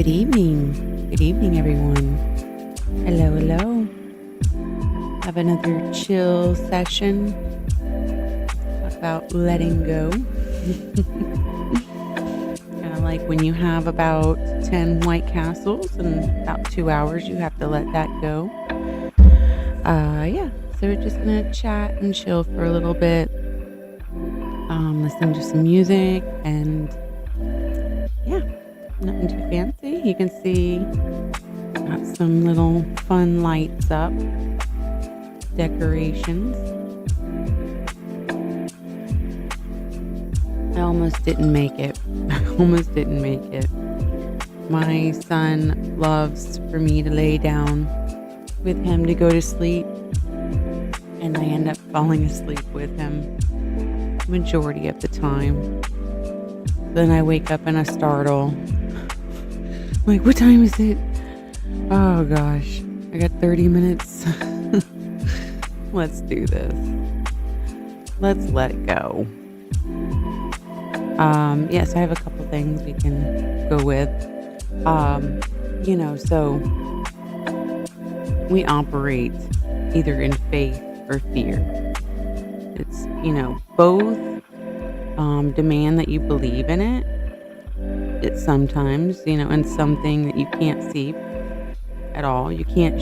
Good evening. Good evening, everyone. Hello, hello. Have another chill session about letting go. Kind of like when you have about 10 White Castles and about 2 hours, you have to let that go. Yeah. So we're just gonna chat and chill for a little bit, listen to some music, and yeah, nothing too fancy. You can see got some little fun lights up, decorations. I almost didn't make it. I almost didn't make it. My son loves for me to lay down with him to go to sleep, and I end up falling asleep with him majority of the time. Then I wake up in a startle. Like, what time is it? Oh gosh, I got 30 minutes. Let's do this. Let's let go. Yes, I have a couple things we can go with. So we operate either in faith or fear. It's, both demand that you believe in it. It's sometimes, and something that you can't see at all. You can't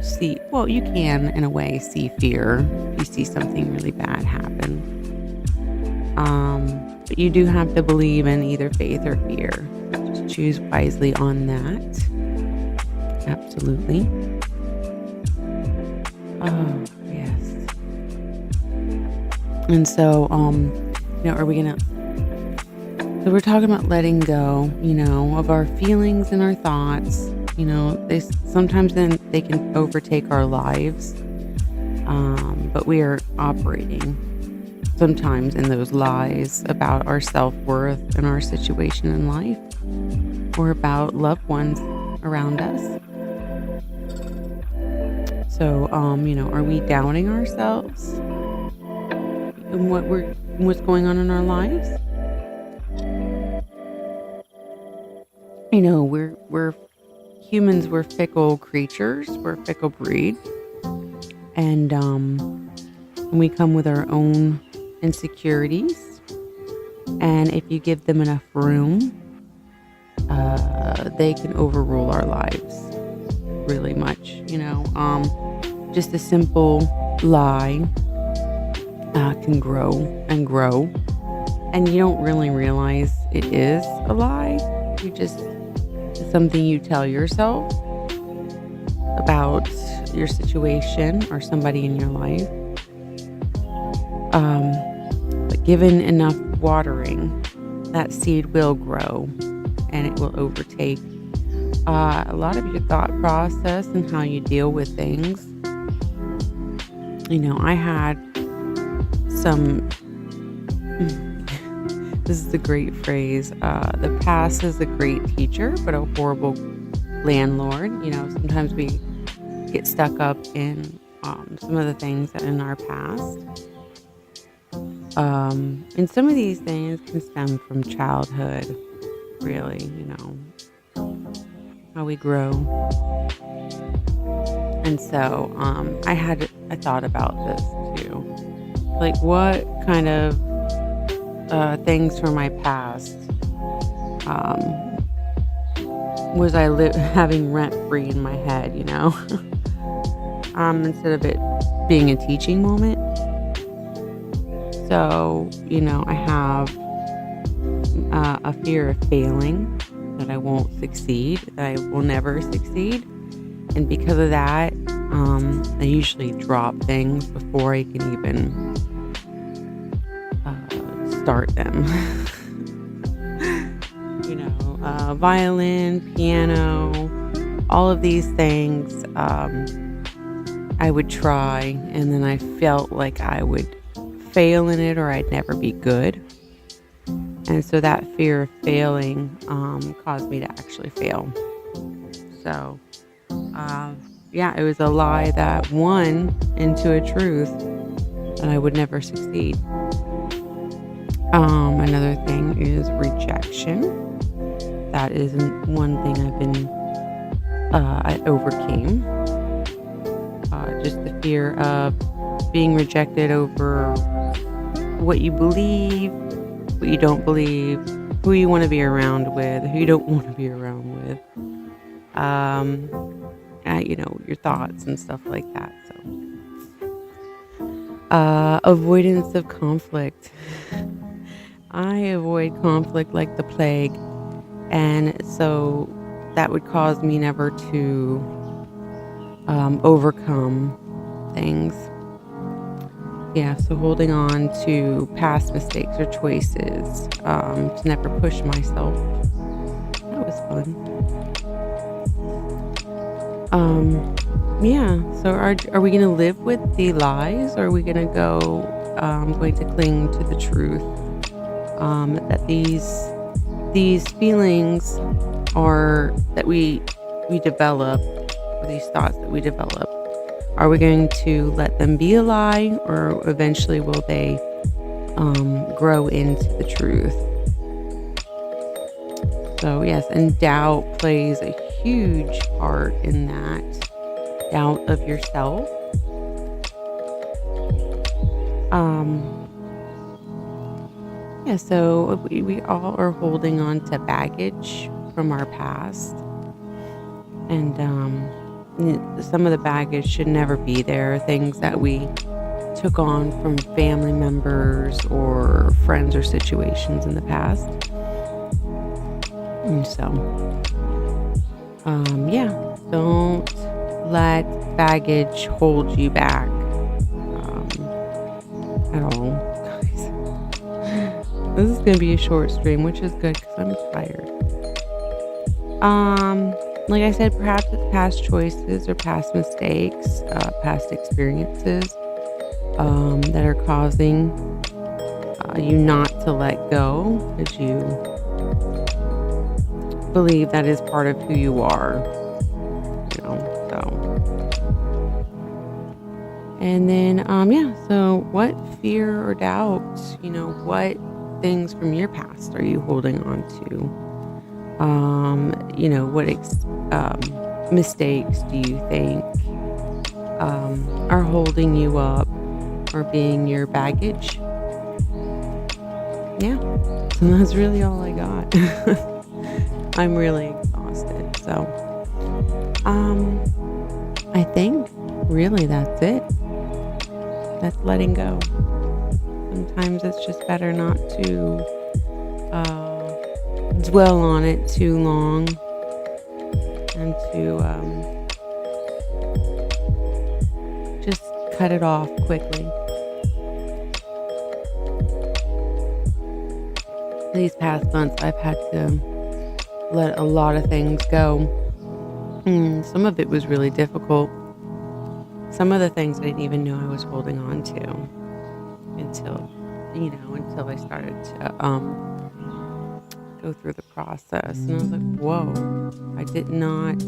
see, well, you can in a way see fear if you see something really bad happen. But you do have to believe in either faith or fear. Just choose wisely on that. Absolutely. Oh, yes. And so, are we gonna? So we're talking about letting go, of our feelings and our thoughts. They sometimes then they can overtake our lives, but we are operating sometimes in those lies about our self-worth and our situation in life, or about loved ones around us. So, are we doubting ourselves and what's going on in our lives? We're humans. We're fickle creatures. We're a fickle breed, and we come with our own insecurities. And if you give them enough room, they can overrule our lives really much. Just a simple lie can grow and grow, and you don't really realize it is a lie. It's something you tell yourself about your situation or somebody in your life. But given enough watering, that seed will grow, and it will overtake a lot of your thought process and how you deal with things. I had some. This is a great phrase. The past is a great teacher, but a horrible landlord. Sometimes we get stuck up in some of the things that in our past. And some of these things can stem from childhood, really, how we grow. And so I thought about this too. Like, what kind of things from my past was I having rent free in my head, instead of it being a teaching moment. So, I have a fear of failing, that I won't succeed, that I will never succeed. And because of that, I usually drop things before I can even start them. Violin, piano, all of these things I would try, and then I felt like I would fail in it or I'd never be good. And so that fear of failing caused me to actually fail. So, it was a lie that won into a truth that I would never succeed. Another thing is rejection. that isn't one thing I overcame. Just the fear of being rejected over what you believe, what you don't believe, who you want to be around with, who you don't want to be around with, um, your thoughts and stuff like that. So, avoidance of conflict. I avoid conflict like the plague, and so that would cause me never to overcome things. Yeah, so holding on to past mistakes or choices, to never push myself. That was fun. Yeah. So are we gonna live with the lies, or are we gonna going to cling to the truth? That these feelings are that we develop, or these thoughts that we develop. Are we going to let them be a lie, or eventually will they grow into the truth? So yes, and doubt plays a huge part in that. Doubt of yourself. Yeah, so we all are holding on to baggage from our past, and some of the baggage should never be there. Things that we took on from family members or friends or situations in the past. And so, yeah, don't let baggage hold you back at all, guys. This is gonna be a short stream, which is good because I'm tired. Like I said, perhaps it's past choices or past mistakes, past experiences that are causing you not to let go, as you believe that is part of who you are. So. And then, yeah. So, what fear or doubt? What things from your past are you holding on to? What mistakes do you think are holding you up or being your baggage? Yeah. So that's really all I got. I'm really exhausted. So, I think really that's it. That's letting go. Sometimes it's just better not to dwell on it too long, and to just cut it off quickly. These past months, I've had to let a lot of things go. Some of it was really difficult. Some of the things I didn't even know I was holding on to until I started to go through the process. And I was like, whoa, I did not,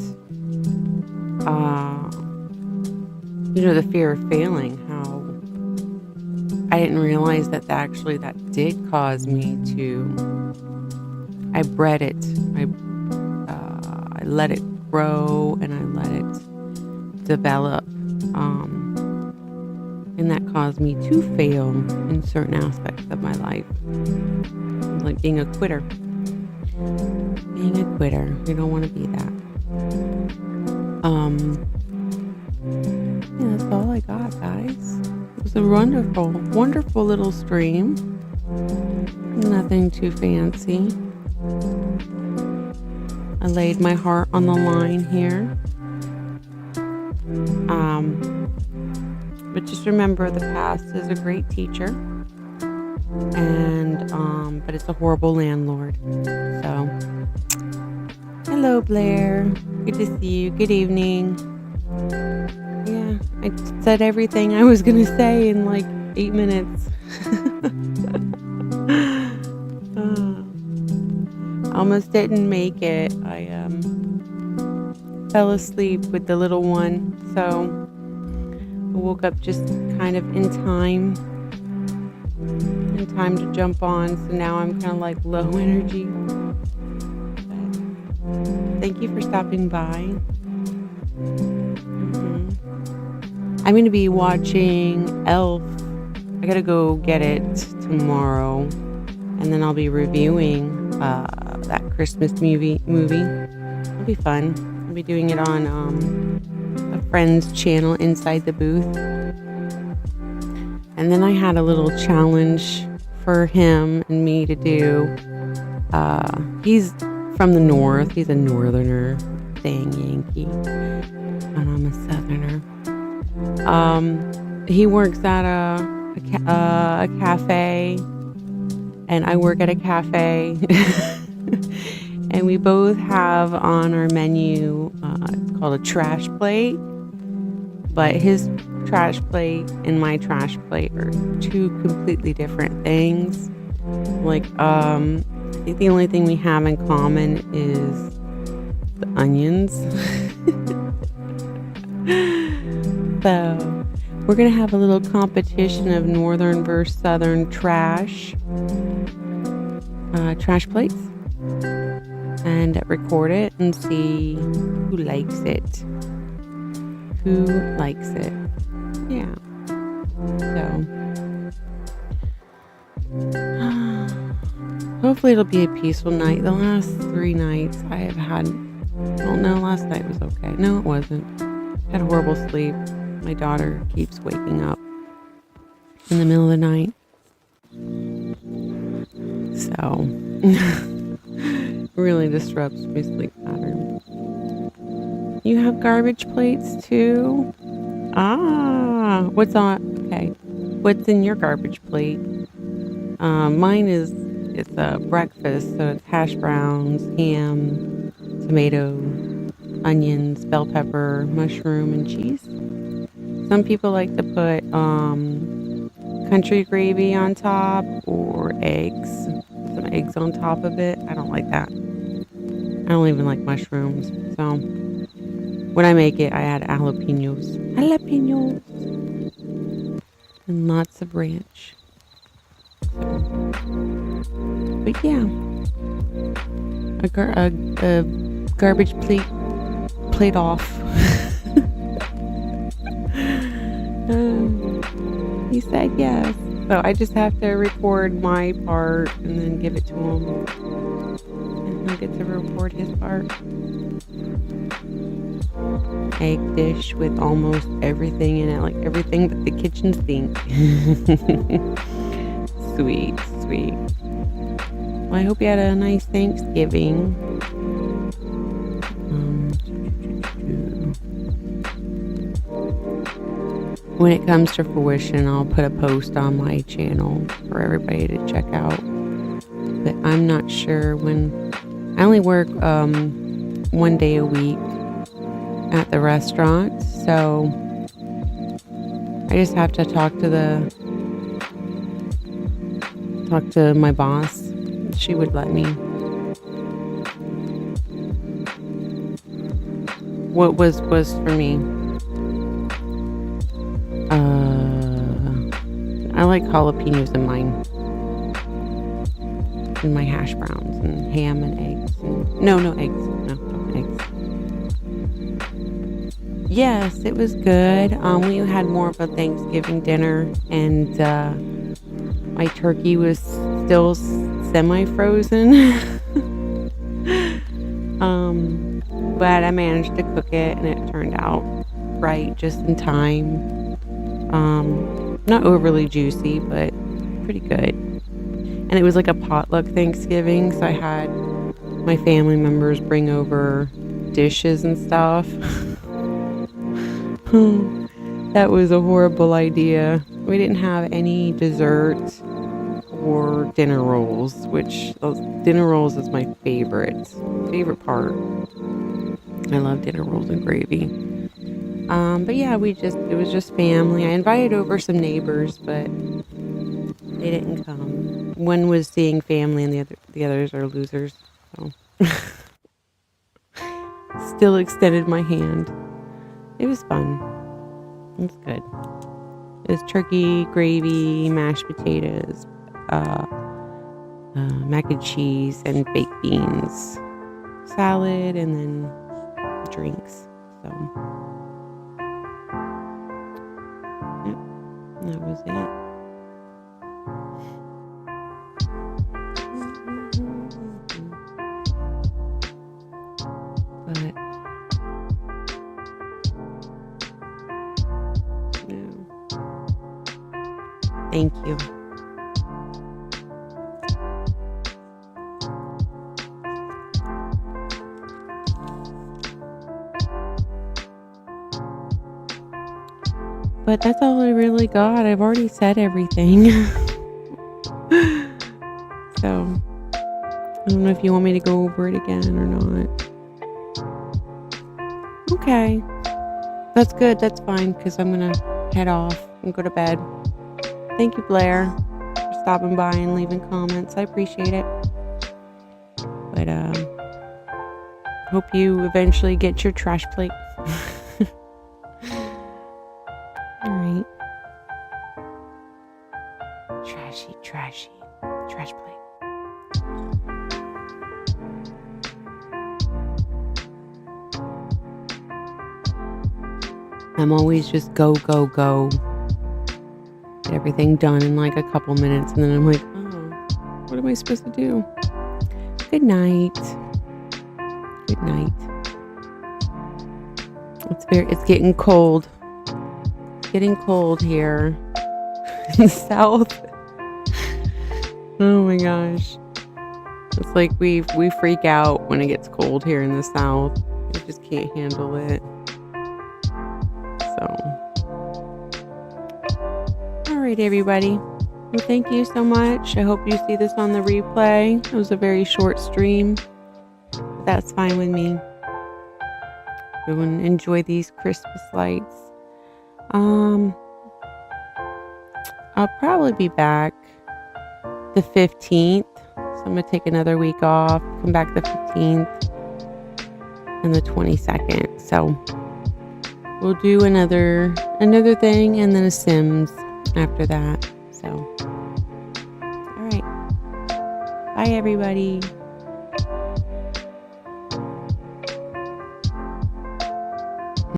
the fear of failing, how I didn't realize that that did cause me I bred it. I let it grow, and I let it develop. And that caused me to fail in certain aspects of my life. Like being a quitter. You don't want to be that. Yeah, that's all I got, guys. It was a wonderful, wonderful little stream. Nothing too fancy. I laid my heart on the line here. But just remember, the past is a great teacher, and but it's a horrible landlord. So, hello, Blair. Good to see you. Good evening. Yeah, I said everything I was gonna say in like 8 minutes. Almost didn't make it. I fell asleep with the little one, so I woke up just kind of in time to jump on. So now I'm kind of like low energy. But Thank you for stopping by. Mhm. I'm gonna be watching Elf. I gotta go get it tomorrow, and then I'll be reviewing that Christmas movie. It'll be fun. I'll be doing it on a friend's channel, Inside the Booth. And then I had a little challenge for him and me to do. He's from the north. He's a northerner, dang Yankee, and I'm a southerner. He works at a cafe, and I work at a cafe. And we both have on our menu, it's called a trash plate. But his trash plate and my trash plate are two completely different things. Like, I think the only thing we have in common is the onions. So, we're going to have a little competition of northern versus southern trash plates. And record it and see who likes it. Who likes it? Yeah. So, hopefully it'll be a peaceful night. The last 3 nights I have had, well, no, last night was okay. No, it wasn't. I had horrible sleep. My daughter keeps waking up in the middle of the night. So, really disrupts my sleep pattern. You have garbage plates too? Ah, what's on? Okay, what's in your garbage plate? Mine it's a breakfast, so it's hash browns, ham, tomato, onions, bell pepper, mushroom, and cheese. Some people like to put country gravy on top or eggs. Some eggs on top of it. I don't like that. I don't even like mushrooms. So when I make it, I add jalapenos. And lots of ranch. So, but yeah. A garbage plate off. He said yes. So I just have to record my part and then give it to him. And he'll get to record his part. Egg dish with almost everything in it, like everything but the kitchen sink. Sweet. Well, I hope you had a nice Thanksgiving. When it comes to fruition, I'll put a post on my channel for everybody to check out. But I'm not sure when. I only work 1 day a week at the restaurant, so I just have to talk to my boss. She would let me. What was for me? I like jalapenos in mine. And my hash browns and ham and eggs. No eggs. No eggs. Yes, it was good. We had more of a Thanksgiving dinner, and my turkey was still semi-frozen. But I managed to cook it, and it turned out right just in time. Not overly juicy, but pretty good. And it was like a potluck Thanksgiving, so I had my family members bring over dishes and stuff. That was a horrible idea. We didn't have any dessert or dinner rolls, which dinner rolls is my favorite part. I love dinner rolls and gravy. But yeah, it was just family. I invited over some neighbors, but they didn't come. One was seeing family and the others are losers. So still extended my hand. It was fun. It was good. It was turkey, gravy, mashed potatoes, mac and cheese, and baked beans. salad and then drinks. So, yep, that was it. But no. Thank you. But that's all I really got. I've already said everything. So, I don't know if you want me to go over it again or not. Okay. That's good. That's fine, because I'm going to head off and go to bed. Thank you, Blair, for stopping by and leaving comments. I appreciate it. But, hope you eventually get your trash plate. Alright. Trashy trash plate. I'm always just go. Get everything done in like a couple minutes, and then I'm like, oh, what am I supposed to do? Good night. Good night. It's getting cold. It's getting cold here in the south. Oh my gosh. It's like we freak out when it gets cold here in the south. We just can't handle it. So, all right, everybody. Well, thank you so much. I hope you see this on the replay. It was a very short stream, but that's fine with me. Go and enjoy these Christmas lights. I'll probably be back the 15th. So I'm going to take another week off, come back the 15th and the 22nd. So we'll do another thing and then a Sims after that. So, all right. Bye, everybody.